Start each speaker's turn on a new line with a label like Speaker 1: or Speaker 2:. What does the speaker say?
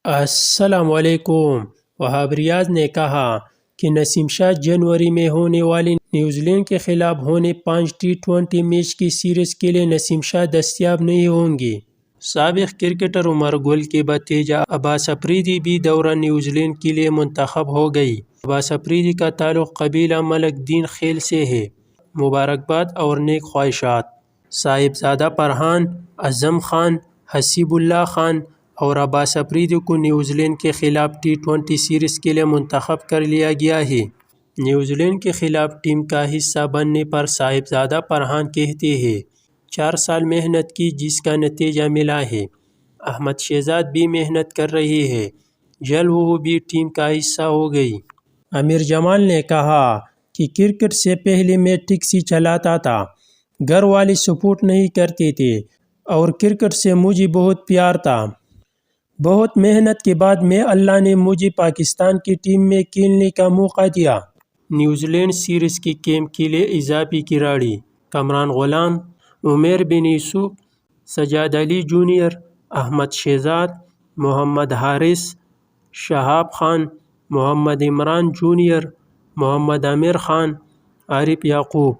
Speaker 1: السلام علیکم۔ وہاب ریاض نے کہا کہ نسیم شاہ جنوری میں ہونے والی نیوزی لینڈ کے خلاف ہونے 5 ٹی20 میچ کی سیریز کے لیے نسیم شاہ دستیاب نہیں ہوں گے۔ سابق کرکٹر عمر گل کے بھتیجا عباس افریدی بھی دورہ نیوزی لینڈ کے لیے منتخب ہو گئی۔ عباس افریدی کا تعلق قبیلہ ملک دین خیل سے ہے۔ مبارکباد اور نیک خواہشات۔ صاحبزادہ فرحان، اعظم خان، حسیب اللہ خان اور عباس افریدی کو نیوزی لینڈ کے خلاف ٹی20 سیریز کے لیے منتخب کر لیا گیا ہے۔ نیوزی لینڈ کے خلاف ٹیم کا حصہ بننے پر صاحبزادہ فرحان کہتے ہیں 4 سال محنت کی جس کا نتیجہ ملا ہے۔ احمد شہزاد بھی محنت کر رہے ہیں، جلد وہ بھی ٹیم کا حصہ ہو گئی۔ امیر جمال نے کہا کہ کرکٹ سے پہلے میں ٹیکسی چلاتا تھا، گھر والے سپورٹ نہیں کرتے تھے اور کرکٹ سے مجھے بہت پیار تھا۔ بہت محنت کے بعد میں اللہ نے مجھے پاکستان کی ٹیم میں کھیلنے کا موقع دیا۔ نیوزی لینڈ سیریز کے کیمپ کے لیے اضافی کھلاڑی کامران غلام، عمیر بن یوسف، سجاد علی جونیئر، احمد شہزاد، محمد حارث، شہاب خان، محمد عمران جونیئر، محمد عامر خان، عارف یعقوب۔